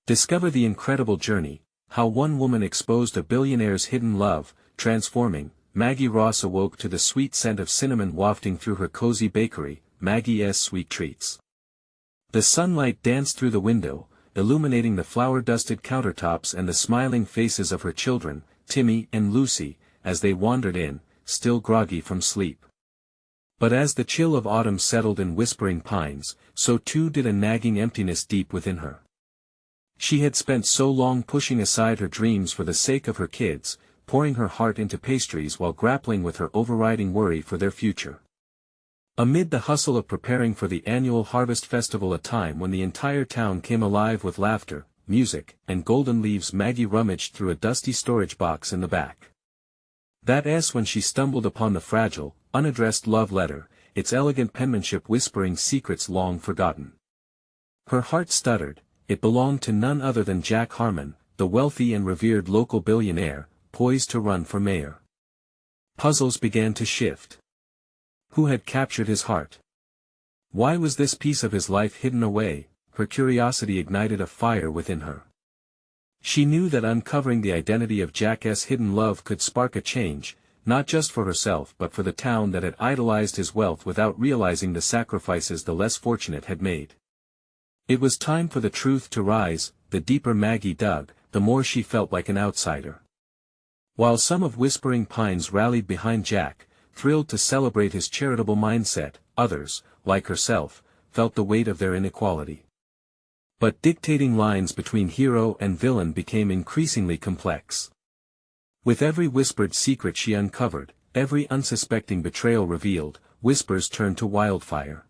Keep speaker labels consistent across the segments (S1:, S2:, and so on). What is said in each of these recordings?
S1: Discover the incredible journey, how one woman exposed a billionaire's hidden love, transforming. Maggie Ross awoke to the sweet scent of cinnamon wafting through her cozy bakery, Maggie's Sweet Treats. The sunlight danced through the window, illuminating the flour-dusted countertops and the smiling faces of her children, Timmy and Lucy, as they wandered in, still groggy from sleep. But as the chill of autumn settled in Whispering Pines, so too did a nagging emptiness deep within her. She had spent so long pushing aside her dreams for the sake of her kids, pouring her heart into pastries while grappling with her overriding worry for their future. Amid the hustle of preparing for the annual Harvest Festival, a time when the entire town came alive with laughter, music, and golden leaves, Maggie rummaged through a dusty storage box in the back. That's when she stumbled upon the fragile, unaddressed love letter, its elegant penmanship whispering secrets long forgotten. Her heart stuttered. It belonged to none other than Jack Harmon, the wealthy and revered local billionaire, poised to run for mayor. Puzzles began to shift. Who had captured his heart? Why was this piece of his life hidden away? Her curiosity ignited a fire within her. She knew that uncovering the identity of Jack's hidden love could spark a change, not just for herself but for the town that had idolized his wealth without realizing the sacrifices the less fortunate had made. It was time for the truth to rise. The deeper Maggie dug, the more she felt like an outsider. While some of Whispering Pines rallied behind Jack, thrilled to celebrate his charitable mindset, others, like herself, felt the weight of their inequality. But dictating lines between hero and villain became increasingly complex. With every whispered secret she uncovered, every unsuspecting betrayal revealed, whispers turned to wildfire.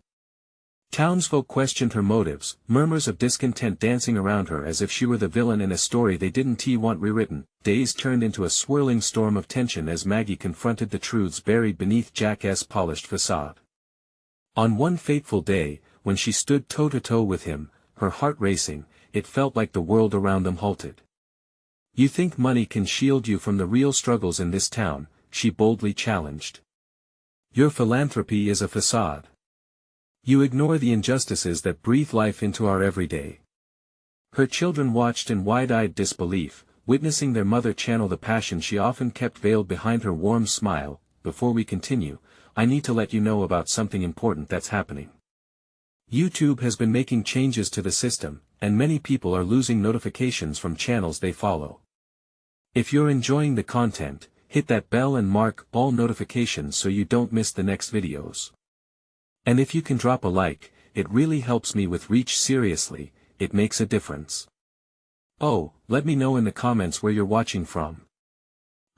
S1: Townsfolk questioned her motives, murmurs of discontent dancing around her as if she were the villain in a story they didn't want rewritten. Days turned into a swirling storm of tension as Maggie confronted the truths buried beneath Jack's polished facade. On one fateful day, when she stood toe-to-toe with him, her heart racing, it felt like the world around them halted. "You think money can shield you from the real struggles in this town?" she boldly challenged. "Your philanthropy is a facade. You ignore the injustices that breathe life into our everyday." Her children watched in wide-eyed disbelief, witnessing their mother channel the passion she often kept veiled behind her warm smile. "Before we continue, I need to let you know about something important that's happening. YouTube has been making changes to the system, and many people are losing notifications from channels they follow. If you're enjoying the content, hit that bell and mark all notifications so you don't miss the next videos. And if you can drop a like, it really helps me with reach. Seriously, it makes a difference. Oh, let me know in the comments where you're watching from.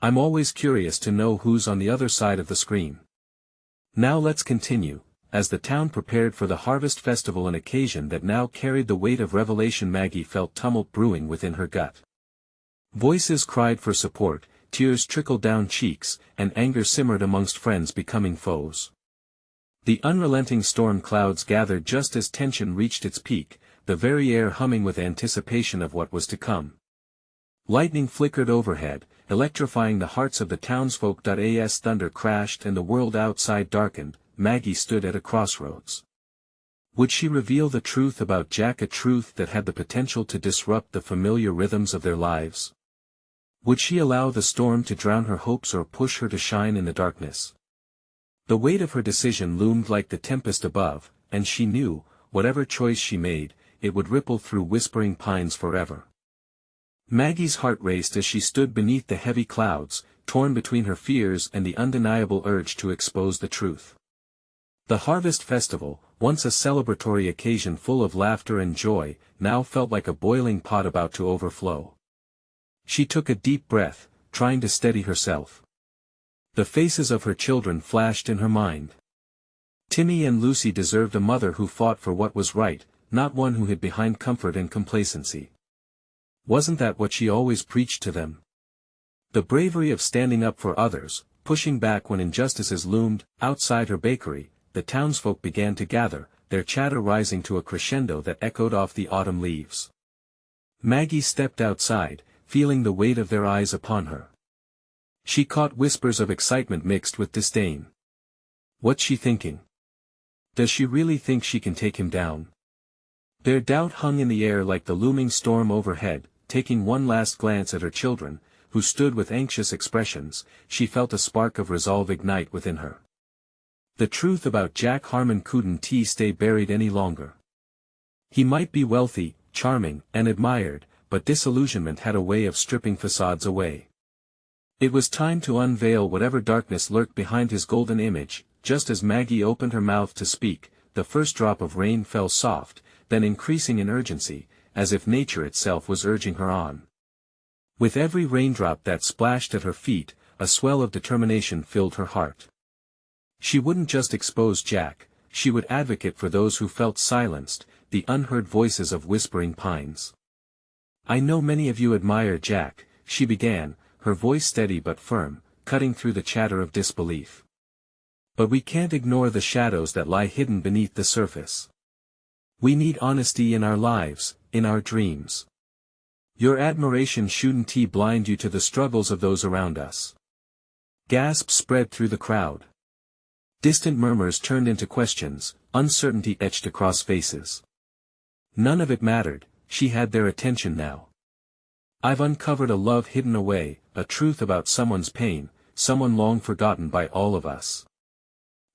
S1: I'm always curious to know who's on the other side of the screen." Now let's continue. As the town prepared for the Harvest Festival, an occasion that now carried the weight of revelation, Maggie felt tumult brewing within her gut. Voices cried for support, tears trickled down cheeks, and anger simmered amongst friends becoming foes. The unrelenting storm clouds gathered just as tension reached its peak, the very air humming with anticipation of what was to come. Lightning flickered overhead, electrifying the hearts of the townsfolk. As thunder crashed and the world outside darkened, Maggie stood at a crossroads. Would she reveal the truth about Jack, a truth that had the potential to disrupt the familiar rhythms of their lives? Would she allow the storm to drown her hopes or push her to shine in the darkness? The weight of her decision loomed like the tempest above, and she knew, whatever choice she made, it would ripple through Whispering Pines forever. Maggie's heart raced as she stood beneath the heavy clouds, torn between her fears and the undeniable urge to expose the truth. The Harvest Festival, once a celebratory occasion full of laughter and joy, now felt like a boiling pot about to overflow. She took a deep breath, trying to steady herself. The faces of her children flashed in her mind. Timmy and Lucy deserved a mother who fought for what was right, not one who hid behind comfort and complacency. Wasn't that what she always preached to them? The bravery of standing up for others, pushing back when injustices loomed. Outside her bakery, the townsfolk began to gather, their chatter rising to a crescendo that echoed off the autumn leaves. Maggie stepped outside, feeling the weight of their eyes upon her. She caught whispers of excitement mixed with disdain. What's she thinking? Does she really think she can take him down? Their doubt hung in the air like the looming storm overhead. Taking one last glance at her children, who stood with anxious expressions, she felt a spark of resolve ignite within her. The truth about Jack Harmon couldn't stay buried any longer. He might be wealthy, charming, and admired, but disillusionment had a way of stripping facades away. It was time to unveil whatever darkness lurked behind his golden image. Just as Maggie opened her mouth to speak, the first drop of rain fell soft, then increasing in urgency, as if nature itself was urging her on. With every raindrop that splashed at her feet, a swell of determination filled her heart. She wouldn't just expose Jack, she would advocate for those who felt silenced, the unheard voices of whispering pines. "I know many of you admire Jack," she began, her voice steady but firm, cutting through the chatter of disbelief. "But we can't ignore the shadows that lie hidden beneath the surface. We need honesty in our lives, in our dreams. Your admiration shouldn't blind you to the struggles of those around us." Gasps spread through the crowd. Distant murmurs turned into questions, uncertainty etched across faces. None of it mattered, she had their attention now. "I've uncovered a love hidden away, a truth about someone's pain, someone long forgotten by all of us.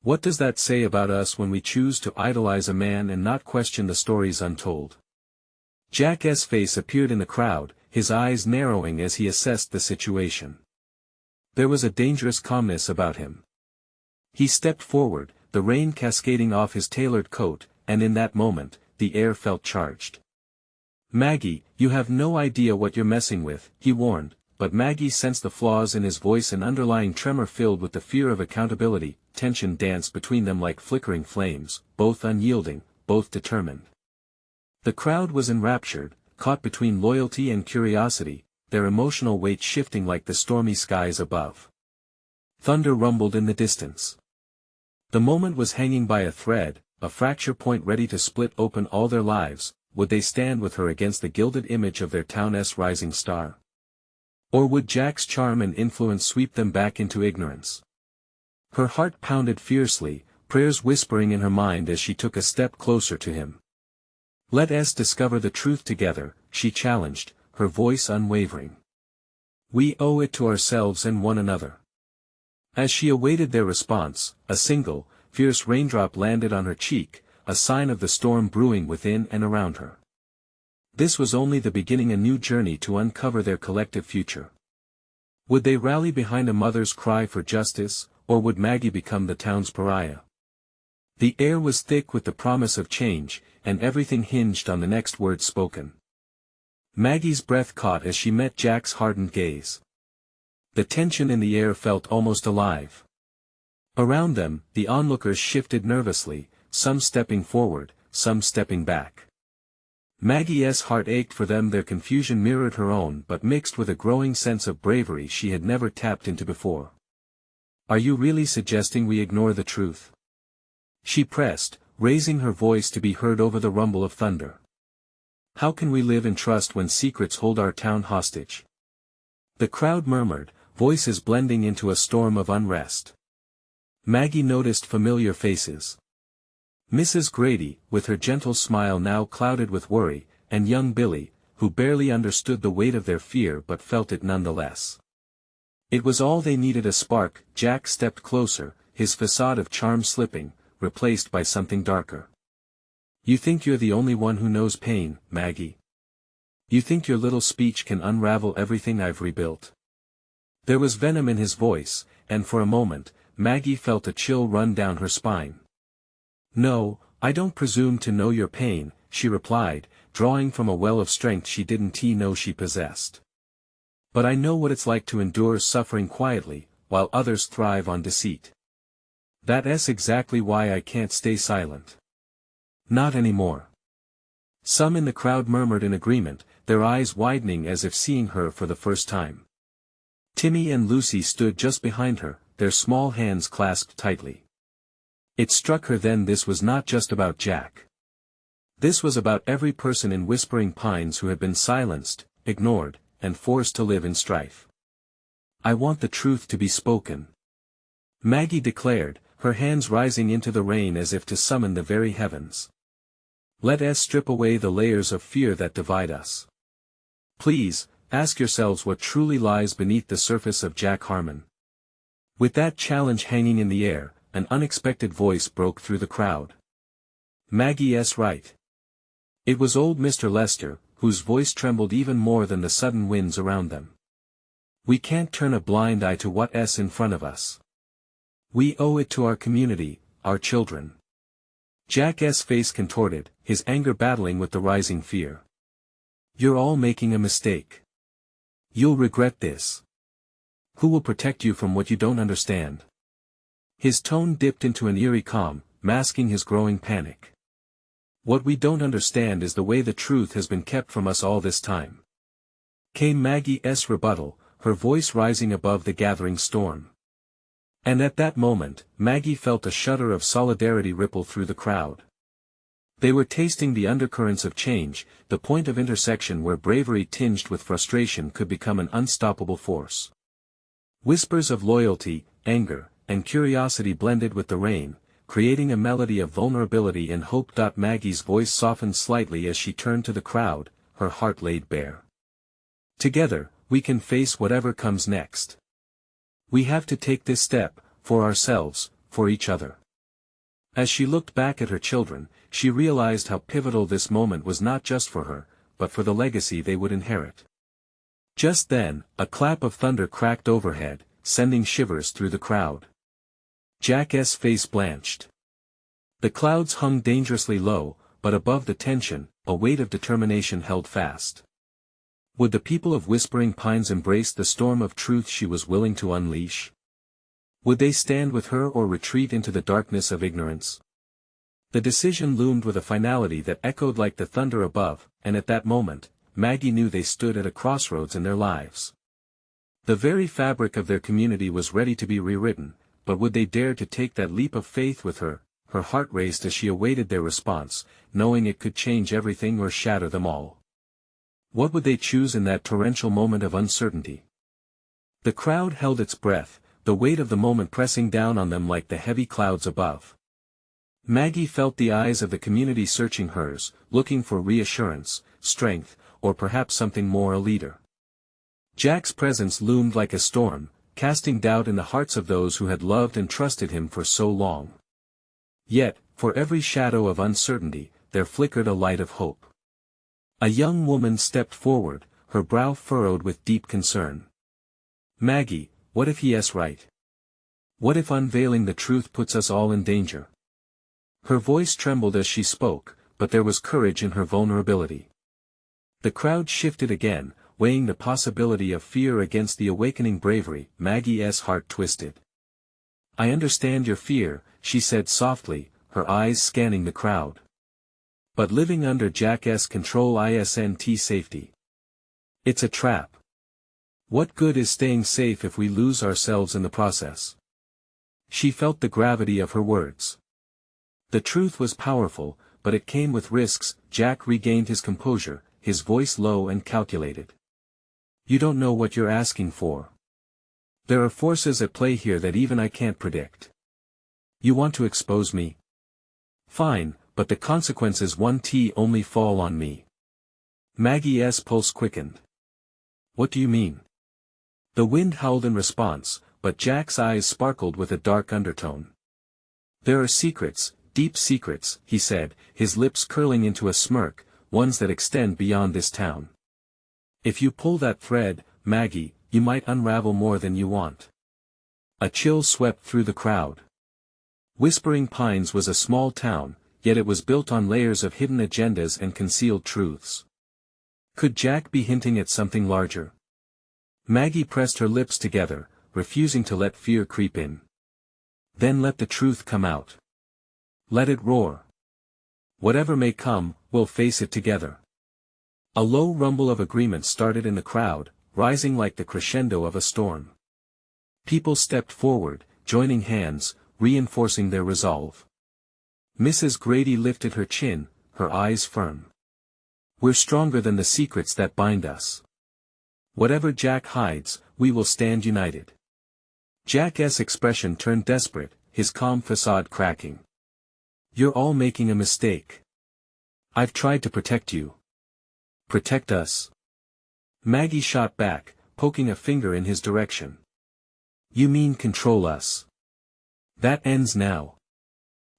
S1: What does that say about us when we choose to idolize a man and not question the stories untold?" Jack's face appeared in the crowd, his eyes narrowing as he assessed the situation. There was a dangerous calmness about him. He stepped forward, the rain cascading off his tailored coat, and in that moment, the air felt charged. "Maggie, you have no idea what you're messing with," he warned, but Maggie sensed the flaws in his voice, an underlying tremor filled with the fear of accountability. Tension danced between them like flickering flames, both unyielding, both determined. The crowd was enraptured, caught between loyalty and curiosity, their emotional weight shifting like the stormy skies above. Thunder rumbled in the distance. The moment was hanging by a thread, a fracture point ready to split open all their lives. Would they stand with her against the gilded image of their town's rising star? Or would Jack's charm and influence sweep them back into ignorance? Her heart pounded fiercely, prayers whispering in her mind as she took a step closer to him. "Let us discover the truth together," she challenged, her voice unwavering. "We owe it to ourselves and one another." As she awaited their response, a single, fierce raindrop landed on her cheek, a sign of the storm brewing within and around her. This was only the beginning, a new journey to uncover their collective future. Would they rally behind a mother's cry for justice, or would Maggie become the town's pariah? The air was thick with the promise of change, and everything hinged on the next word spoken. Maggie's breath caught as she met Jack's hardened gaze. The tension in the air felt almost alive. Around them, the onlookers shifted nervously, some stepping forward, some stepping back. Maggie's heart ached for them, their confusion mirrored her own but mixed with a growing sense of bravery she had never tapped into before. "Are you really suggesting we ignore the truth?" she pressed, raising her voice to be heard over the rumble of thunder. "How can we live in trust when secrets hold our town hostage?" The crowd murmured, voices blending into a storm of unrest. Maggie noticed familiar faces. Mrs. Grady, with her gentle smile now clouded with worry, and young Billy, who barely understood the weight of their fear but felt it nonetheless. It was all they needed, a spark. Jack stepped closer, his facade of charm slipping, replaced by something darker. "You think you're the only one who knows pain, Maggie? You think your little speech can unravel everything I've rebuilt?" There was venom in his voice, and for a moment, Maggie felt a chill run down her spine. "No, I don't presume to know your pain," she replied, drawing from a well of strength she didn't know she possessed. "But I know what it's like to endure suffering quietly, while others thrive on deceit. That's exactly why I can't stay silent. Not anymore." Some in the crowd murmured in agreement, their eyes widening as if seeing her for the first time. Timmy and Lucy stood just behind her, their small hands clasped tightly. It struck her then this was not just about Jack. This was about every person in Whispering Pines who had been silenced, ignored, and forced to live in strife. "I want the truth to be spoken," Maggie declared, her hands rising into the rain as if to summon the very heavens. Let us strip away the layers of fear that divide us. Please, ask yourselves what truly lies beneath the surface of Jack Harmon. With that challenge hanging in the air, an unexpected voice broke through the crowd. Maggie's right. It was old Mr. Lester, whose voice trembled even more than the sudden winds around them. We can't turn a blind eye to what's in front of us. We owe it to our community, our children. Jack's face contorted, his anger battling with the rising fear. You're all making a mistake. You'll regret this. Who will protect you from what you don't understand? His tone dipped into an eerie calm, masking his growing panic. What we don't understand is the way the truth has been kept from us all this time. Came Maggie's rebuttal, her voice rising above the gathering storm. And at that moment, Maggie felt a shudder of solidarity ripple through the crowd. They were tasting the undercurrents of change, the point of intersection where bravery tinged with frustration could become an unstoppable force. Whispers of loyalty, anger, and curiosity blended with the rain, creating a melody of vulnerability and hope. Maggie's voice softened slightly as she turned to the crowd, her heart laid bare. Together, we can face whatever comes next. We have to take this step, for ourselves, for each other. As she looked back at her children, she realized how pivotal this moment was not just for her, but for the legacy they would inherit. Just then, a clap of thunder cracked overhead, sending shivers through the crowd. Jack's face blanched. The clouds hung dangerously low, but above the tension, a weight of determination held fast. Would the people of Whispering Pines embrace the storm of truth she was willing to unleash? Would they stand with her or retreat into the darkness of ignorance? The decision loomed with a finality that echoed like the thunder above, and at that moment, Maggie knew they stood at a crossroads in their lives. The very fabric of their community was ready to be rewritten, but would they dare to take that leap of faith with her? Her heart raced as she awaited their response, knowing it could change everything or shatter them all. What would they choose in that torrential moment of uncertainty? The crowd held its breath, the weight of the moment pressing down on them like the heavy clouds above. Maggie felt the eyes of the community searching hers, looking for reassurance, strength, or perhaps something more: a leader. Jack's presence loomed like a storm, casting doubt in the hearts of those who had loved and trusted him for so long. Yet, for every shadow of uncertainty, there flickered a light of hope. A young woman stepped forward, her brow furrowed with deep concern. Maggie, what if he's right? What if unveiling the truth puts us all in danger? Her voice trembled as she spoke, but there was courage in her vulnerability. The crowd shifted again, weighing the possibility of fear against the awakening bravery. Maggie's heart twisted. I understand your fear, she said softly, her eyes scanning the crowd. But living under Jack's control isn't safety. It's a trap. What good is staying safe if we lose ourselves in the process? She felt the gravity of her words. The truth was powerful, but it came with risks. Jack regained his composure, his voice low and calculated. You don't know what you're asking for. There are forces at play here that even I can't predict. You want to expose me? Fine, but the consequences won't only fall on me. Maggie's pulse quickened. What do you mean? The wind howled in response, but Jack's eyes sparkled with a dark undertone. There are secrets, deep secrets, he said, his lips curling into a smirk, ones that extend beyond this town. If you pull that thread, Maggie, you might unravel more than you want. A chill swept through the crowd. Whispering Pines was a small town, yet it was built on layers of hidden agendas and concealed truths. Could Jack be hinting at something larger? Maggie pressed her lips together, refusing to let fear creep in. Then let the truth come out. Let it roar. Whatever may come, we'll face it together. A low rumble of agreement started in the crowd, rising like the crescendo of a storm. People stepped forward, joining hands, reinforcing their resolve. Mrs. Grady lifted her chin, her eyes firm. We're stronger than the secrets that bind us. Whatever Jack hides, we will stand united. Jack's expression turned desperate, his calm facade cracking. You're all making a mistake. I've tried to protect you. Protect us. Maggie shot back, poking a finger in his direction. You mean control us. That ends now.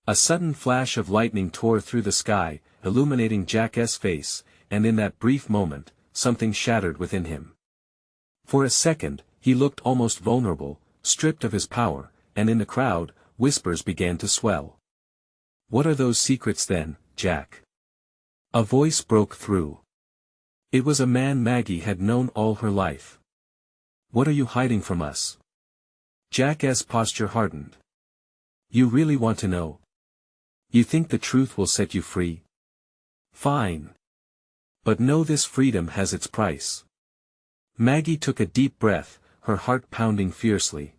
S1: A sudden flash of lightning tore through the sky, illuminating Jack's face, and in that brief moment, something shattered within him. For a second, he looked almost vulnerable, stripped of his power, and in the crowd, whispers began to swell. What are those secrets then, Jack? A voice broke through. It was a man Maggie had known all her life. What are you hiding from us? Jack's posture hardened. You really want to know? You think the truth will set you free? Fine. But know this: freedom has its price. Maggie took a deep breath, her heart pounding fiercely.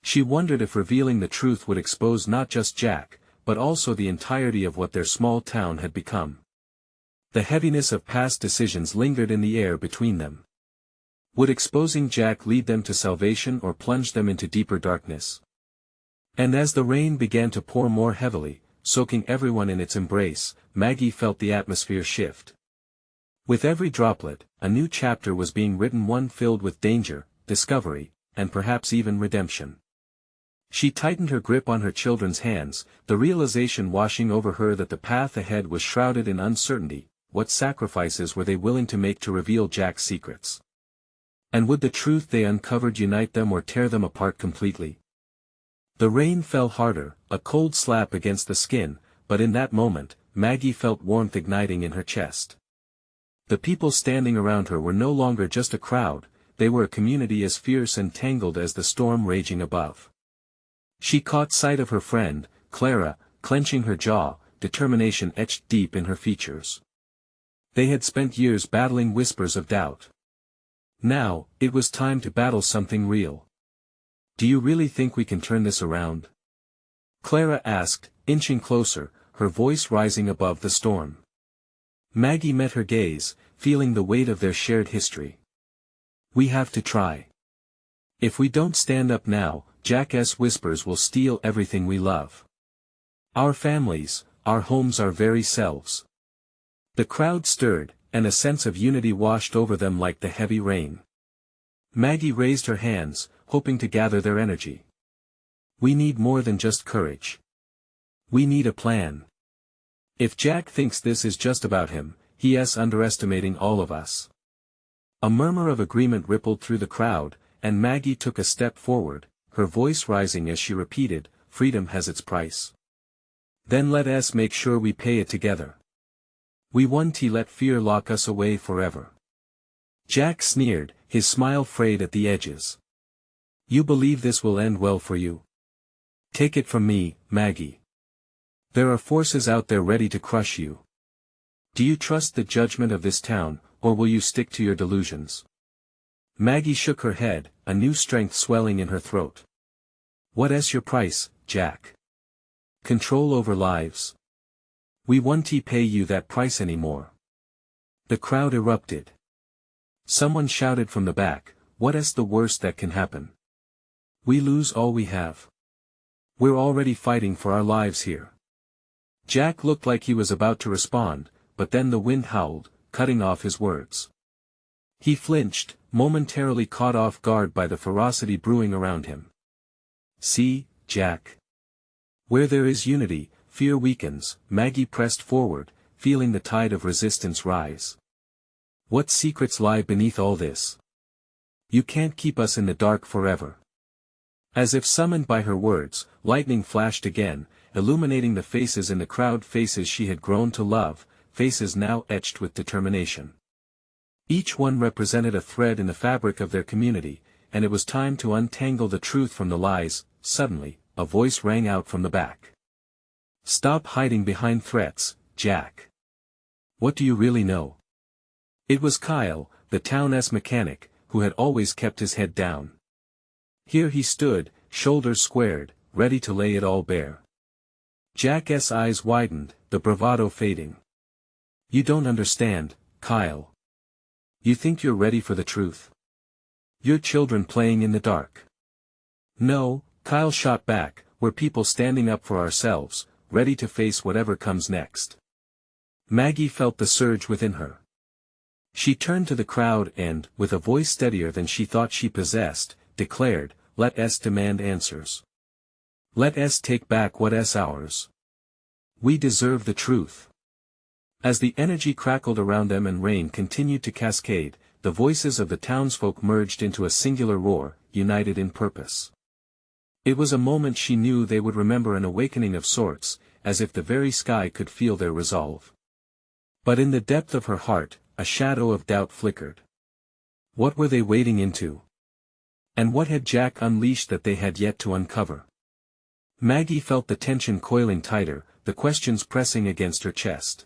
S1: She wondered if revealing the truth would expose not just Jack, but also the entirety of what their small town had become. The heaviness of past decisions lingered in the air between them. Would exposing Jack lead them to salvation or plunge them into deeper darkness? And as the rain began to pour more heavily, soaking everyone in its embrace, Maggie felt the atmosphere shift. With every droplet, a new chapter was being written, one filled with danger, discovery, and perhaps even redemption. She tightened her grip on her children's hands, the realization washing over her that the path ahead was shrouded in uncertainty. What sacrifices were they willing to make to reveal Jack's secrets? And would the truth they uncovered unite them or tear them apart completely? The rain fell harder, a cold slap against the skin, but in that moment, Maggie felt warmth igniting in her chest. The people standing around her were no longer just a crowd, they were a community as fierce and tangled as the storm raging above. She caught sight of her friend, Clara, clenching her jaw, determination etched deep in her features. They had spent years battling whispers of doubt. Now, it was time to battle something real. Do you really think we can turn this around? Clara asked, inching closer, her voice rising above the storm. Maggie met her gaze, feeling the weight of their shared history. We have to try. If we don't stand up now, Jack's whispers will steal everything we love. Our families, our homes, our very selves. The crowd stirred, and a sense of unity washed over them like the heavy rain. Maggie raised her hands, hoping to gather their energy. We need more than just courage. We need a plan. If Jack thinks this is just about him, he is underestimating all of us. A murmur of agreement rippled through the crowd, and Maggie took a step forward, her voice rising as she repeated, freedom has its price. Then let us make sure we pay it together. We won't let fear lock us away forever. Jack sneered, his smile frayed at the edges. You believe this will end well for you? Take it from me, Maggie. There are forces out there ready to crush you. Do you trust the judgment of this town, or will you stick to your delusions? Maggie shook her head, a new strength swelling in her throat. What is your price, Jack? Control over lives. We won't pay you that price anymore. The crowd erupted. Someone shouted from the back, what is the worst that can happen? We lose all we have. We're already fighting for our lives here. Jack looked like he was about to respond, but then the wind howled, cutting off his words. He flinched, momentarily caught off guard by the ferocity brewing around him. See, Jack. Where there is unity, fear weakens. Maggie pressed forward, feeling the tide of resistance rise. What secrets lie beneath all this? You can't keep us in the dark forever. As if summoned by her words, lightning flashed again, illuminating the faces in the crowd, faces she had grown to love, faces now etched with determination. Each one represented a thread in the fabric of their community, and it was time to untangle the truth from the lies. Suddenly, a voice rang out from the back. Stop hiding behind threats, Jack. What do you really know? It was Kyle, the town's mechanic, who had always kept his head down. Here he stood, shoulders squared, ready to lay it all bare. Jack's eyes widened, the bravado fading. You don't understand, Kyle. You think you're ready for the truth? You're children playing in the dark. No, Kyle shot back, we're people standing up for ourselves, ready to face whatever comes next. Maggie felt the surge within her. She turned to the crowd and, with a voice steadier than she thought she possessed, declared, "Let us demand answers. Let us take back what is ours. We deserve the truth." As the energy crackled around them and rain continued to cascade, the voices of the townsfolk merged into a singular roar, united in purpose. It was a moment she knew they would remember, an awakening of sorts, as if the very sky could feel their resolve. But in the depth of her heart, a shadow of doubt flickered. What were they wading into? And what had Jack unleashed that they had yet to uncover? Maggie felt the tension coiling tighter, the questions pressing against her chest.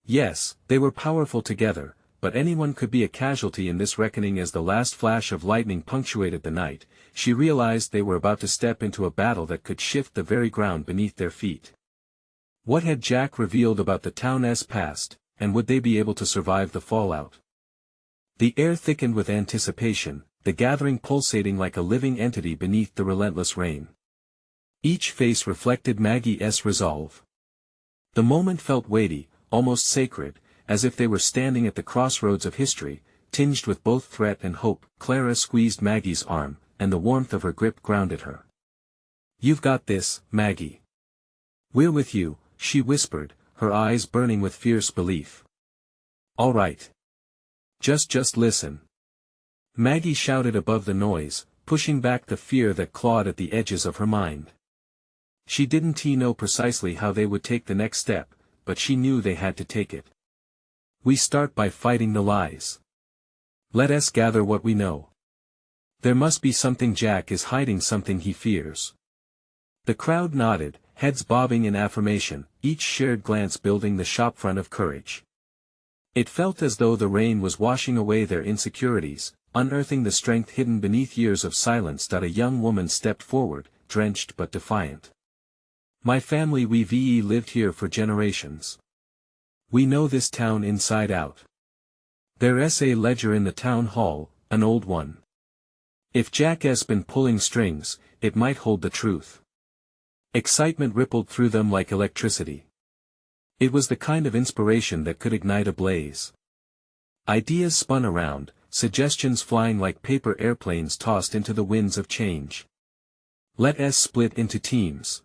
S1: Yes, they were powerful together, but anyone could be a casualty in this reckoning. As the last flash of lightning punctuated the night, she realized they were about to step into a battle that could shift the very ground beneath their feet. What had Jack revealed about the town's past, and would they be able to survive the fallout? The air thickened with anticipation, the gathering pulsating like a living entity beneath the relentless rain. Each face reflected Maggie's resolve. The moment felt weighty, almost sacred, as if they were standing at the crossroads of history, tinged with both threat and hope. Clara squeezed Maggie's arm, and the warmth of her grip grounded her. "You've got this, Maggie. We're with you," she whispered, her eyes burning with fierce belief. "All right. Just listen." Maggie shouted above the noise, pushing back the fear that clawed at the edges of her mind. She didn't know precisely how they would take the next step, but she knew they had to take it. "We start by fighting the lies. Let us gather what we know. There must be something. Jack is hiding something he fears." The crowd nodded, heads bobbing in affirmation, each shared glance building the shopfront of courage. It felt as though the rain was washing away their insecurities, unearthing the strength hidden beneath years of silence. A young woman stepped forward, drenched but defiant. "My family, we've lived here for generations. We know this town inside out. There's a ledger in the town hall, an old one. If Jack has been pulling strings, it might hold the truth." Excitement rippled through them like electricity. It was the kind of inspiration that could ignite a blaze. Ideas spun around, suggestions flying like paper airplanes tossed into the winds of change. "Let us split into teams.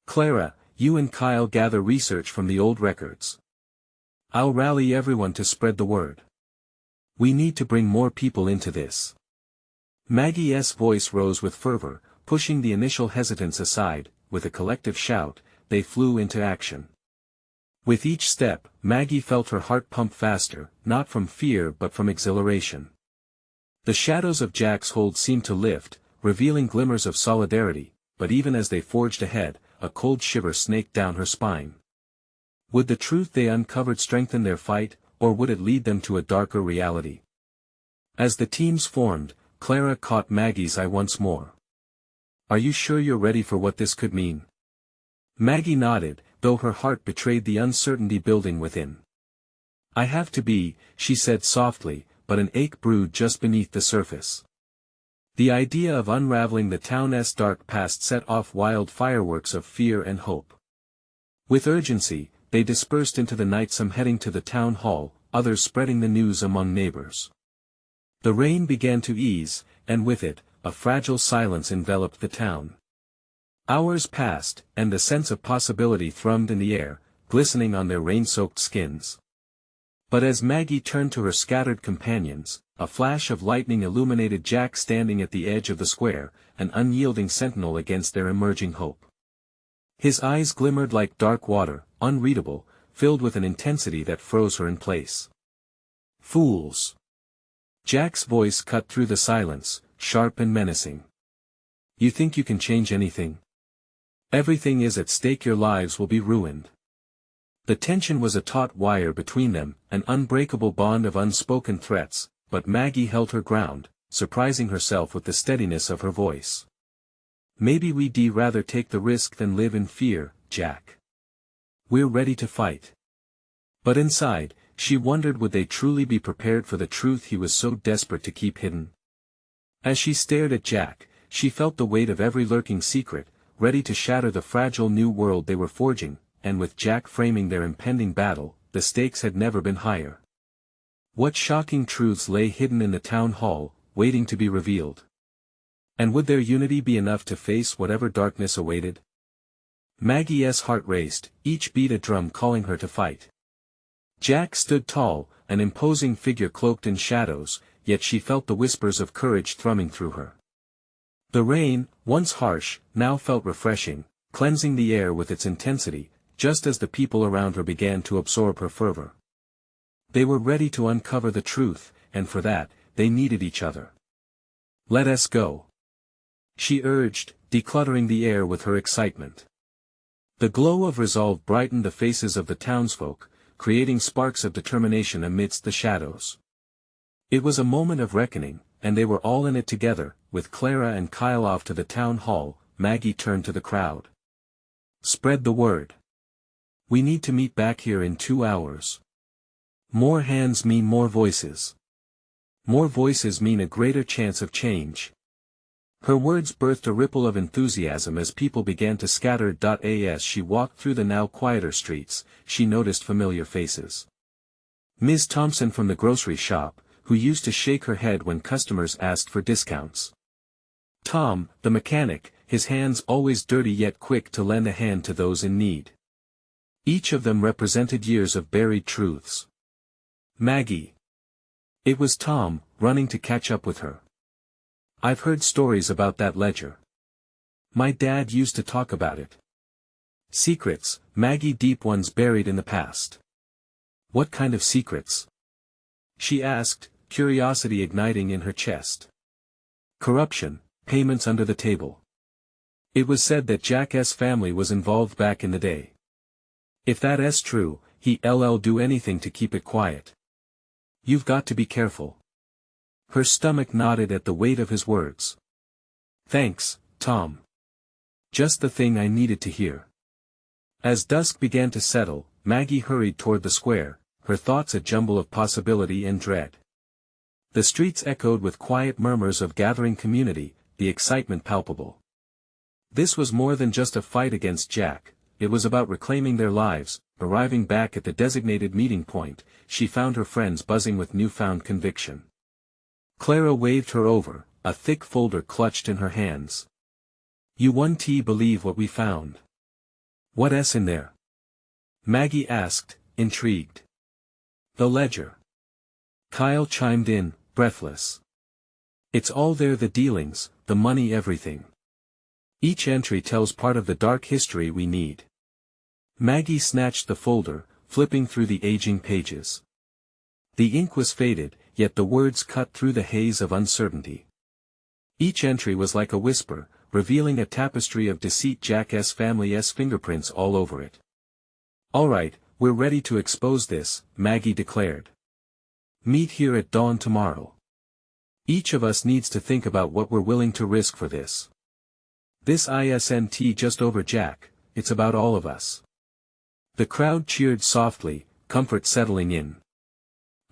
S1: Clara, you and Kyle gather research from the old records. I'll rally everyone to spread the word. We need to bring more people into this." Maggie's voice rose with fervor, pushing the initial hesitance aside. With a collective shout, they flew into action. With each step, Maggie felt her heart pump faster, not from fear but from exhilaration. The shadows of Jack's hold seemed to lift, revealing glimmers of solidarity, but even as they forged ahead, a cold shiver snaked down her spine. Would the truth they uncovered strengthen their fight, or would it lead them to a darker reality? As the teams formed, Clara caught Maggie's eye once more. "Are you sure you're ready for what this could mean?" Maggie nodded, though her heart betrayed the uncertainty building within. "I have to be," she said softly, but an ache brewed just beneath the surface. The idea of unraveling the town's dark past set off wild fireworks of fear and hope. With urgency, they dispersed into the night, some heading to the town hall, others spreading the news among neighbors. The rain began to ease, and with it, a fragile silence enveloped the town. Hours passed, and the sense of possibility thrummed in the air, glistening on their rain-soaked skins. But as Maggie turned to her scattered companions, a flash of lightning illuminated Jack standing at the edge of the square, an unyielding sentinel against their emerging hope. His eyes glimmered like dark water, unreadable, filled with an intensity that froze her in place. "Fools!" Jack's voice cut through the silence, sharp and menacing. "You think you can change anything? Everything is at stake. Your lives will be ruined." The tension was a taut wire between them, an unbreakable bond of unspoken threats, but Maggie held her ground, surprising herself with the steadiness of her voice. "Maybe we'd rather take the risk than live in fear, Jack. We're ready to fight." But inside, she wondered, would they truly be prepared for the truth he was so desperate to keep hidden? As she stared at Jack, she felt the weight of every lurking secret, ready to shatter the fragile new world they were forging, and with Jack framing their impending battle, the stakes had never been higher. What shocking truths lay hidden in the town hall, waiting to be revealed? And would their unity be enough to face whatever darkness awaited? Maggie's heart raced, each beat a drum calling her to fight. Jack stood tall, an imposing figure cloaked in shadows, yet she felt the whispers of courage thrumming through her. The rain, once harsh, now felt refreshing, cleansing the air with its intensity, just as the people around her began to absorb her fervor. They were ready to uncover the truth, and for that, they needed each other. "Let us go," she urged, decluttering the air with her excitement. The glow of resolve brightened the faces of the townsfolk, creating sparks of determination amidst the shadows. It was a moment of reckoning, and they were all in it together. With Clara and Kyle off to the town hall, Maggie turned to the crowd. "Spread the word. We need to meet back here in 2 hours. More hands mean more voices. More voices mean a greater chance of change." Her words birthed a ripple of enthusiasm as people began to scatter. As she walked through the now quieter streets, she noticed familiar faces. Ms. Thompson from the grocery shop, who used to shake her head when customers asked for discounts. Tom, the mechanic, his hands always dirty yet quick to lend a hand to those in need. Each of them represented years of buried truths. Maggie. It was Tom, running to catch up with her. "I've heard stories about that ledger. My dad used to talk about it. Secrets, Maggie, deep ones buried in the past." "What kind of secrets?" she asked, curiosity igniting in her chest. "Corruption, payments under the table. It was said that Jack's family was involved back in the day. If that's true, he'll do anything to keep it quiet. You've got to be careful." Her stomach nodded at the weight of his words. "Thanks, Tom. Just the thing I needed to hear." As dusk began to settle, Maggie hurried toward the square, her thoughts a jumble of possibility and dread. The streets echoed with quiet murmurs of gathering community, the excitement palpable. This was more than just a fight against Jack, it was about reclaiming their lives. Arriving back at the designated meeting point, she found her friends buzzing with newfound conviction. Clara waved her over, a thick folder clutched in her hands. "You won't believe what we found." "What's in there?" Maggie asked, intrigued. "The ledger." Kyle chimed in, breathless. "It's all there, the dealings, the money, everything. Each entry tells part of the dark history we need." Maggie snatched the folder, flipping through the aging pages. The ink was faded, yet the words cut through the haze of uncertainty. Each entry was like a whisper, revealing a tapestry of deceit, Jack's family's fingerprints all over it. "All right, we're ready to expose this," Maggie declared. "Meet here at dawn tomorrow. Each of us needs to think about what we're willing to risk for this. This isn't just over Jack, it's about all of us." The crowd cheered softly, comfort settling in.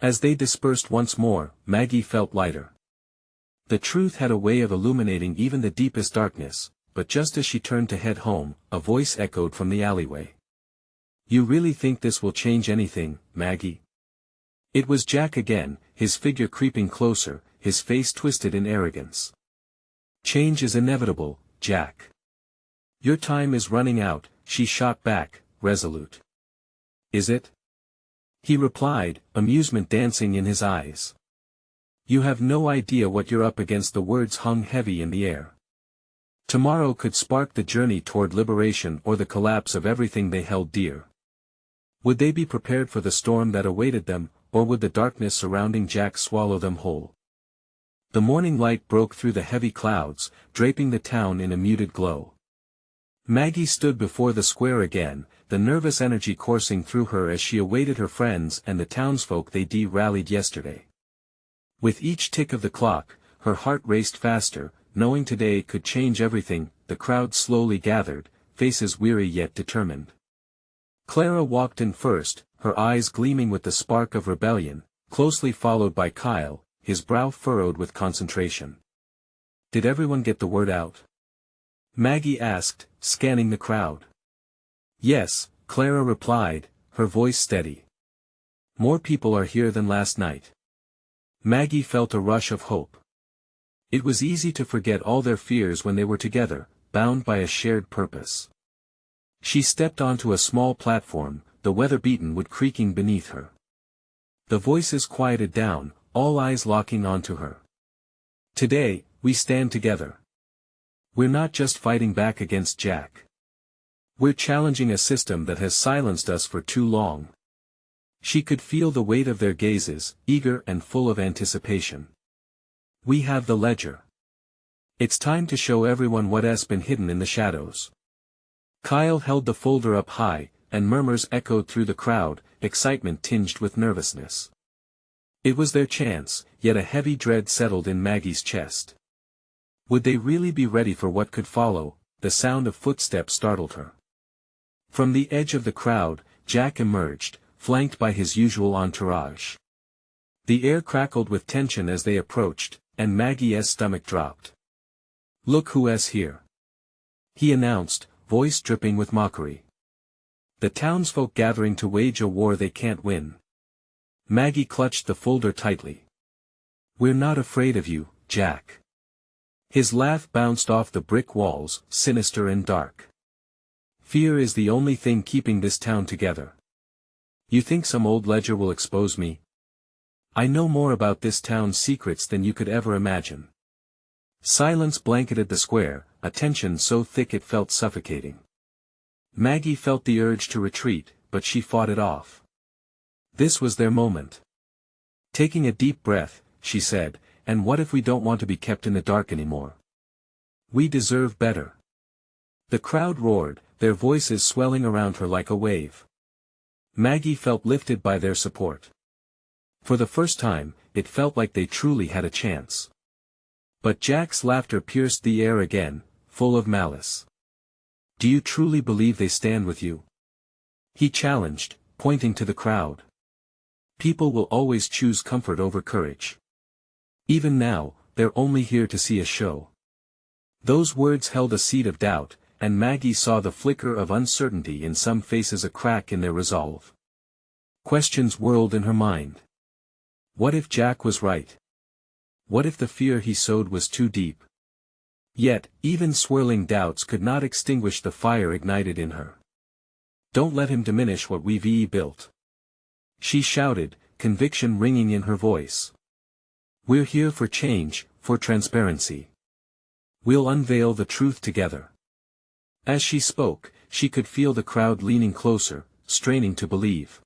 S1: As they dispersed once more, Maggie felt lighter. The truth had a way of illuminating even the deepest darkness, but just as she turned to head home, a voice echoed from the alleyway. "You really think this will change anything, Maggie?" It was Jack again, his figure creeping closer, his face twisted in arrogance. "Change is inevitable, Jack. Your time is running out," she shot back, resolute. "Is it?" he replied, amusement dancing in his eyes. "You have no idea what you're up against." The words hung heavy in the air. Tomorrow could spark the journey toward liberation or the collapse of everything they held dear. Would they be prepared for the storm that awaited them, or would the darkness surrounding Jack swallow them whole? The morning light broke through the heavy clouds, draping the town in a muted glow. Maggie stood before the square again, the nervous energy coursing through her as she awaited her friends and the townsfolk they rallied yesterday. With each tick of the clock, her heart raced faster, knowing today could change everything. The crowd slowly gathered, faces weary yet determined. Clara walked in first, her eyes gleaming with the spark of rebellion, closely followed by Kyle, his brow furrowed with concentration. "Did everyone get the word out?" Maggie asked, scanning the crowd. "Yes, Clara replied, her voice steady. More people are here than last night. Maggie felt a rush of hope. It was easy to forget all their fears when they were together, bound by a shared purpose. She stepped onto a small platform, the weather-beaten wood creaking beneath her. The voices quieted down, all eyes locking onto her. Today, we stand together. We're not just fighting back against Jack. We're challenging a system that has silenced us for too long. She could feel the weight of their gazes, eager and full of anticipation. We have the ledger. It's time to show everyone what has been hidden in the shadows. Kyle held the folder up high, and murmurs echoed through the crowd, excitement tinged with nervousness. It was their chance, yet a heavy dread settled in Maggie's chest. Would they really be ready for what could follow? The sound of footsteps startled her. From the edge of the crowd, Jack emerged, flanked by his usual entourage. The air crackled with tension as they approached, and Maggie's stomach dropped. Look who's here, he announced, voice dripping with mockery. The townsfolk gathering to wage a war they can't win. Maggie clutched the folder tightly. We're not afraid of you, Jack. His laugh bounced off the brick walls, sinister and dark. Fear is the only thing keeping this town together. You think some old ledger will expose me? I know more about this town's secrets than you could ever imagine. Silence blanketed the square, a tension so thick it felt suffocating. Maggie felt the urge to retreat, but she fought it off. This was their moment. Taking a deep breath, she said, and what if we don't want to be kept in the dark anymore? We deserve better. The crowd roared, their voices swelling around her like a wave. Maggie felt lifted by their support. For the first time, it felt like they truly had a chance. But Jack's laughter pierced the air again, full of malice. Do you truly believe they stand with you? He challenged, pointing to the crowd. People will always choose comfort over courage. Even now, they're only here to see a show. Those words held a seed of doubt, and Maggie saw the flicker of uncertainty in some faces, a crack in their resolve. Questions whirled in her mind. What if Jack was right? What if the fear he sowed was too deep? Yet, even swirling doubts could not extinguish the fire ignited in her. Don't let him diminish what we've built. She shouted, conviction ringing in her voice. We're here for change, for transparency. We'll unveil the truth together. As she spoke, she could feel the crowd leaning closer, straining to believe.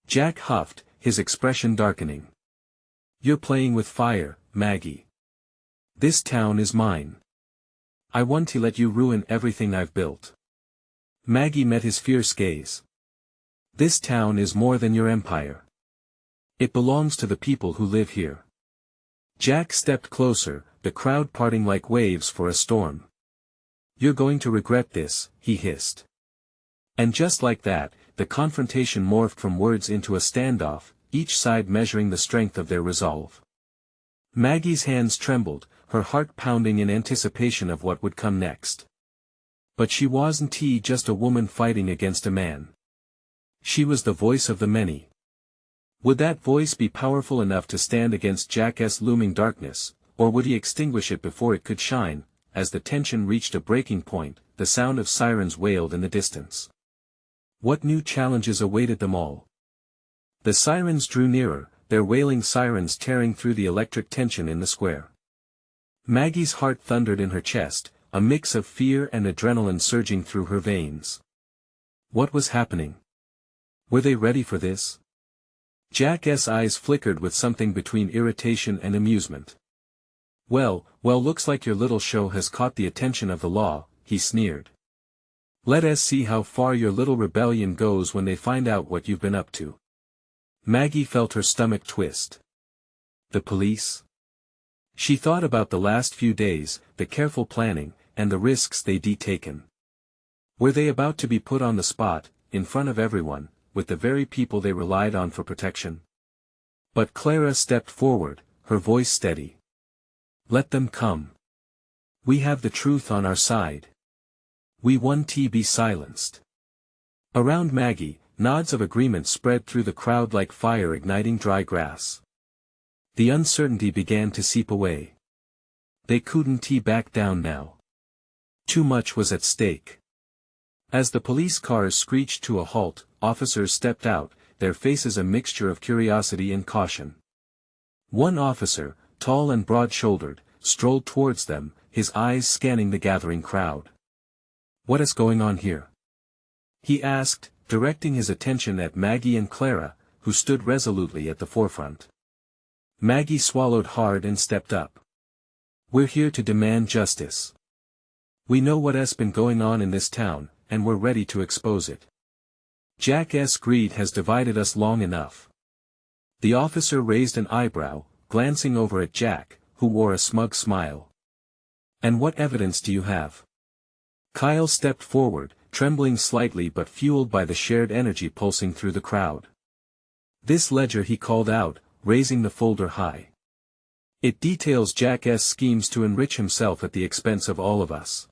S1: Jack huffed, his expression darkening. You're playing with fire, Maggie. This town is mine. I want to let you ruin everything I've built. Maggie met his fierce gaze. This town is more than your empire. It belongs to the people who live here. Jack stepped closer, the crowd parting like waves for a storm. You're going to regret this, he hissed. And just like that, the confrontation morphed from words into a standoff, each side measuring the strength of their resolve. Maggie's hands trembled, her heart pounding in anticipation of what would come next. But she wasn't just a woman fighting against a man. She was the voice of the many. Would that voice be powerful enough to stand against Jack's looming darkness, or would he extinguish it before it could shine? As the tension reached a breaking point, the sound of sirens wailed in the distance. What new challenges awaited them all? The sirens drew nearer, their wailing sirens tearing through the electric tension in the square. Maggie's heart thundered in her chest, a mix of fear and adrenaline surging through her veins. What was happening? Were they ready for this? Jack's eyes flickered with something between irritation and amusement. Well, looks like your little show has caught the attention of the law, he sneered. Let us see how far your little rebellion goes when they find out what you've been up to. Maggie felt her stomach twist. The police? She thought about the last few days, the careful planning, and the risks they'd taken. Were they about to be put on the spot, in front of everyone, with the very people they relied on for protection? But Clara stepped forward, her voice steady. Let them come. We have the truth on our side. We won't be silenced. Around Maggie, nods of agreement spread through the crowd like fire igniting dry grass. The uncertainty began to seep away. They couldn't back down now. Too much was at stake. As the police cars screeched to a halt, officers stepped out, their faces a mixture of curiosity and caution. One officer, tall and broad-shouldered, strolled towards them, his eyes scanning the gathering crowd. "What is going on here?" he asked, directing his attention at Maggie and Clara, who stood resolutely at the forefront. Maggie swallowed hard and stepped up. "We're here to demand justice. We know what has been going on in this town, and we're ready to expose it. Jack's greed has divided us long enough." The officer raised an eyebrow, glancing over at Jack, who wore a smug smile. "And what evidence do you have?" Kyle stepped forward, trembling slightly but fueled by the shared energy pulsing through the crowd. "This ledger," he called out, raising the folder high. "It details Jack's schemes to enrich himself at the expense of all of us.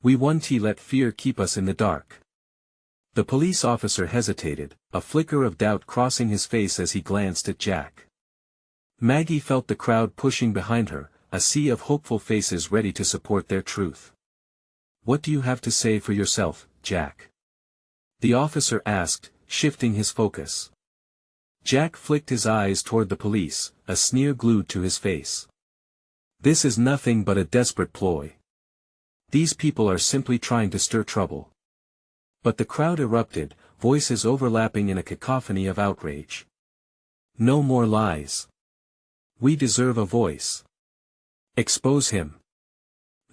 S1: We won't let fear keep us in the dark." The police officer hesitated, a flicker of doubt crossing his face as he glanced at Jack. Maggie felt the crowd pushing behind her, a sea of hopeful faces ready to support their truth. "What do you have to say for yourself, Jack?" the officer asked, shifting his focus. Jack flicked his eyes toward the police, a sneer glued to his face. "This is nothing but a desperate ploy. These people are simply trying to stir trouble." But the crowd erupted, voices overlapping in a cacophony of outrage. "No more lies. We deserve a voice. Expose him."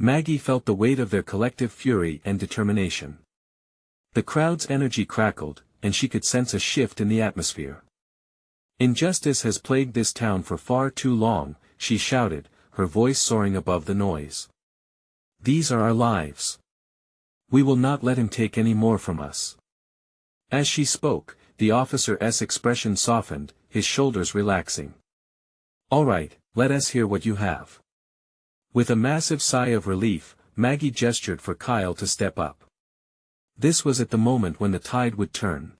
S1: Maggie felt the weight of their collective fury and determination. The crowd's energy crackled, and she could sense a shift in the atmosphere. "Injustice has plagued this town for far too long," she shouted, her voice soaring above the noise. "These are our lives. We will not let him take any more from us." As she spoke, the officer's expression softened, his shoulders relaxing. "All right, let us hear what you have." With a massive sigh of relief, Maggie gestured for Kyle to step up. This was at the moment when the tide would turn.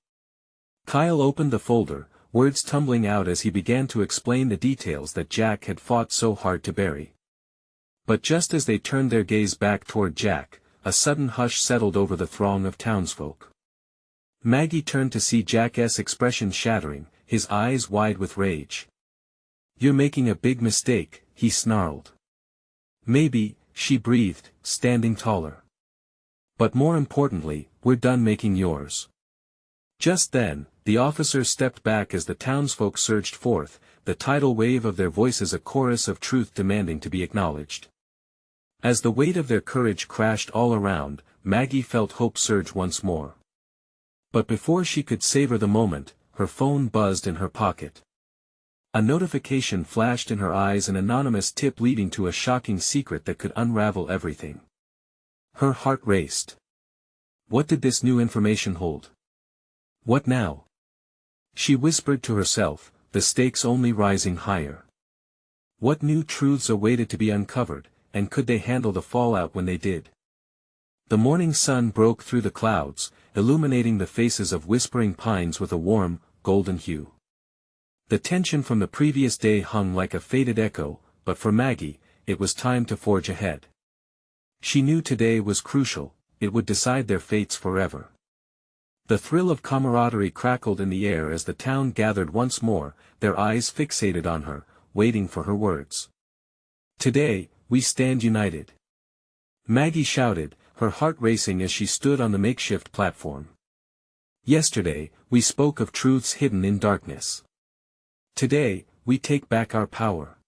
S1: Kyle opened the folder, words tumbling out as he began to explain the details that Jack had fought so hard to bury. But just as they turned their gaze back toward Jack, a sudden hush settled over the throng of townsfolk. Maggie turned to see Jack's expression shattering, his eyes wide with rage. "You're making a big mistake," he snarled. "Maybe," she breathed, standing taller. "But more importantly, we're done making yours." Just then, the officers stepped back as the townsfolk surged forth, the tidal wave of their voices a chorus of truth demanding to be acknowledged. As the weight of their courage crashed all around, Maggie felt hope surge once more. But before she could savor the moment, her phone buzzed in her pocket. A notification flashed in her eyes, an anonymous tip leading to a shocking secret that could unravel everything. Her heart raced. What did this new information hold? What now? She whispered to herself, the stakes only rising higher. What new truths awaited to be uncovered, and could they handle the fallout when they did? The morning sun broke through the clouds, illuminating the faces of whispering pines with a warm, golden hue. The tension from the previous day hung like a faded echo, but for Maggie, it was time to forge ahead. She knew today was crucial, it would decide their fates forever. The thrill of camaraderie crackled in the air as the town gathered once more, their eyes fixated on her, waiting for her words. "Today, we stand united," Maggie shouted, her heart racing as she stood on the makeshift platform. "Yesterday, we spoke of truths hidden in darkness. Today, we take back our power."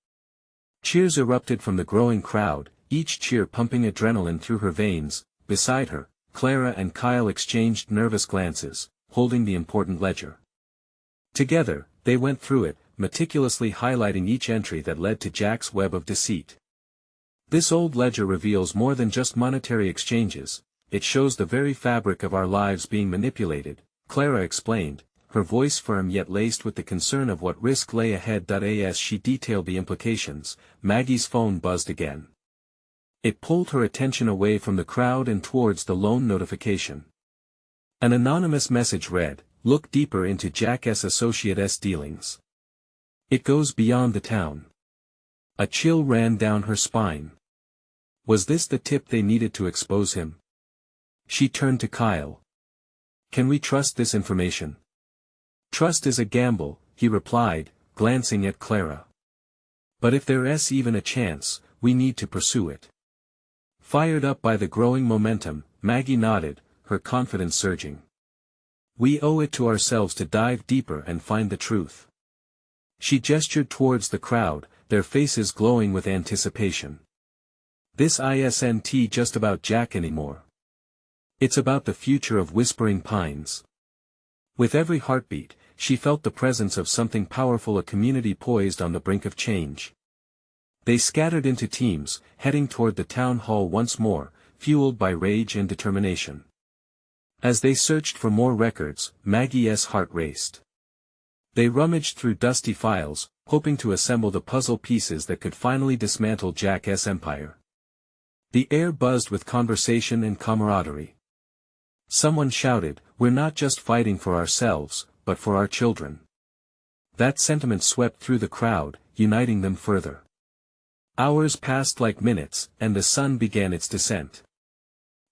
S1: Cheers erupted from the growing crowd, each cheer pumping adrenaline through her veins. Beside her, Clara and Kyle exchanged nervous glances, holding the important ledger. Together, they went through it, meticulously highlighting each entry that led to Jack's web of deceit. This old ledger reveals more than just monetary exchanges, it shows the very fabric of our lives being manipulated, Clara explained, her voice firm yet laced with the concern of what risk lay ahead. As she detailed the implications, Maggie's phone buzzed again. It pulled her attention away from the crowd and towards the lone notification. An anonymous message read, "Look deeper into Jack's associate's dealings. It goes beyond the town." A chill ran down her spine. Was this the tip they needed to expose him? She turned to Kyle. "Can we trust this information?" "Trust is a gamble," he replied, glancing at Clara. "But if there's even a chance, we need to pursue it." Fired up by the growing momentum, Maggie nodded, her confidence surging. "We owe it to ourselves to dive deeper and find the truth." She gestured towards the crowd, their faces glowing with anticipation. "This isn't just about Jack anymore. It's about the future of Whispering Pines." With every heartbeat, she felt the presence of something powerful, a community poised on the brink of change. They scattered into teams, heading toward the town hall once more, fueled by rage and determination. As they searched for more records, Maggie's heart raced. They rummaged through dusty files, hoping to assemble the puzzle pieces that could finally dismantle Jack's empire. The air buzzed with conversation and camaraderie. Someone shouted, "We're not just fighting for ourselves, but for our children." That sentiment swept through the crowd, uniting them further. Hours passed like minutes, and the sun began its descent.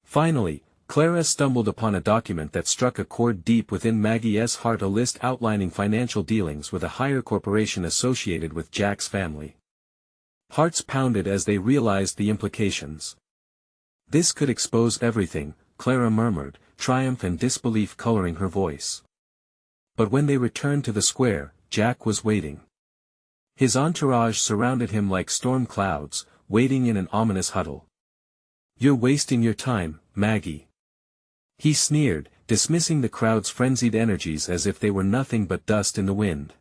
S1: Finally, Clara stumbled upon a document that struck a chord deep within Maggie's heart, a list outlining financial dealings with a higher corporation associated with Jack's family. Hearts pounded as they realized the implications. "This could expose everything," Clara murmured, triumph and disbelief coloring her voice. But when they returned to the square, Jack was waiting. His entourage surrounded him like storm clouds, waiting in an ominous huddle. "You're wasting your time, Maggie," he sneered, dismissing the crowd's frenzied energies as if they were nothing but dust in the wind.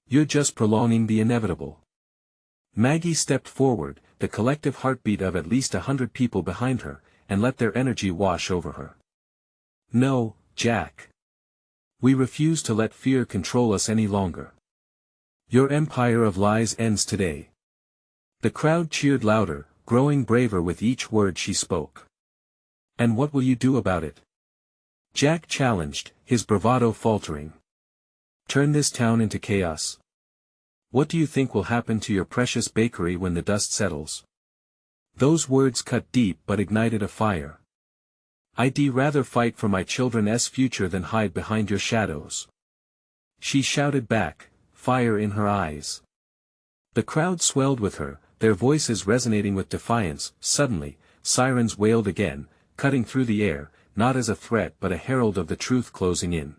S1: "You're just prolonging the inevitable." Maggie stepped forward, the collective heartbeat of at least 100 people behind her, and let their energy wash over her. "No, Jack. We refuse to let fear control us any longer. Your empire of lies ends today." The crowd cheered louder, growing braver with each word she spoke. "And what will you do about it?" Jack challenged, his bravado faltering. "Turn this town into chaos. What do you think will happen to your precious bakery when the dust settles?" Those words cut deep but ignited a fire. "I'd rather fight for my children's future than hide behind your shadows," she shouted back, fire in her eyes. The crowd swelled with her, their voices resonating with defiance. Suddenly, sirens wailed again, cutting through the air, not as a threat but a herald of the truth closing in.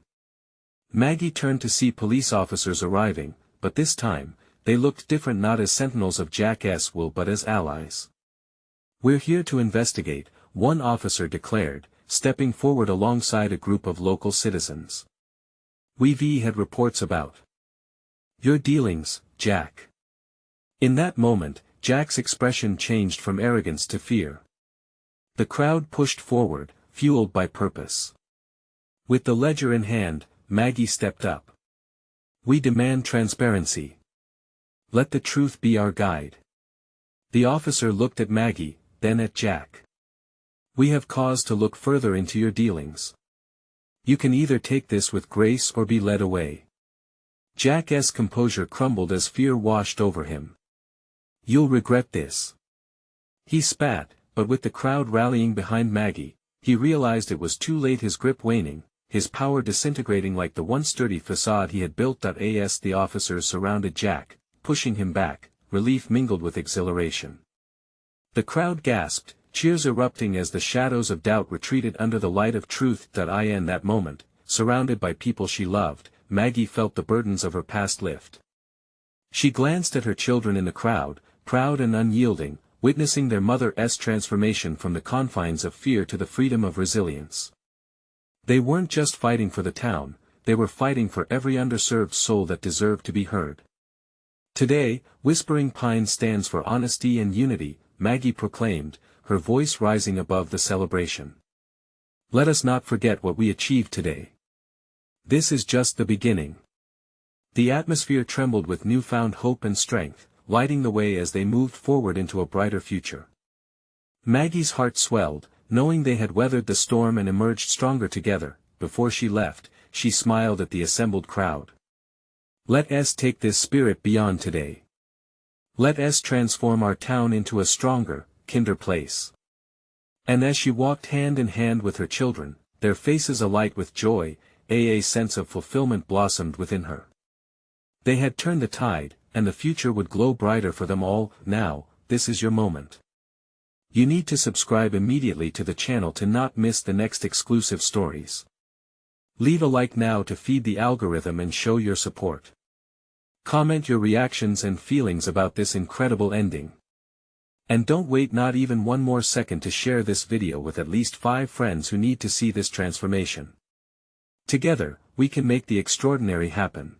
S1: Maggie turned to see police officers arriving, but this time, they looked different, not as sentinels of Jack's will but as allies. "We're here to investigate," one officer declared, stepping forward alongside a group of local citizens. "We've had reports about your dealings, Jack." In that moment, Jack's expression changed from arrogance to fear. The crowd pushed forward, fueled by purpose. With the ledger in hand, Maggie stepped up. "We demand transparency. Let the truth be our guide." The officer looked at Maggie, then at Jack. "We have cause to look further into your dealings. You can either take this with grace or be led away." Jack's composure crumbled as fear washed over him. "You'll regret this." He spat, but with the crowd rallying behind Maggie, he realized it was too late, his grip waning, his power disintegrating like the once sturdy facade he had built. As the officers surrounded Jack, pushing him back, relief mingled with exhilaration. The crowd gasped, cheers erupting as the shadows of doubt retreated under the light of truth. In that moment, surrounded by people she loved, Maggie felt the burdens of her past lift. She glanced at her children in the crowd, proud and unyielding, witnessing their mother's transformation from the confines of fear to the freedom of resilience. They weren't just fighting for the town, they were fighting for every underserved soul that deserved to be heard. "Today, Whispering Pines stands for honesty and unity," Maggie proclaimed, her voice rising above the celebration. "Let us not forget what we achieved today. This is just the beginning." The atmosphere trembled with newfound hope and strength, lighting the way as they moved forward into a brighter future. Maggie's heart swelled, knowing they had weathered the storm and emerged stronger together. Before she left, she smiled at the assembled crowd. Let us take this spirit beyond today. Let us transform our town into a stronger, kinder place. And as she walked hand in hand with her children, their faces alight with joy, a sense of fulfillment blossomed within her. They had turned the tide, and the future would glow brighter for them all. Now, this is your moment. You need to subscribe immediately to the channel to not miss the next exclusive stories. Leave a like now to feed the algorithm and show your support. Comment your reactions and feelings about this incredible ending. And don't wait not even one more second to share this video with at least 5 friends who need to see this transformation. Together, we can make the extraordinary happen.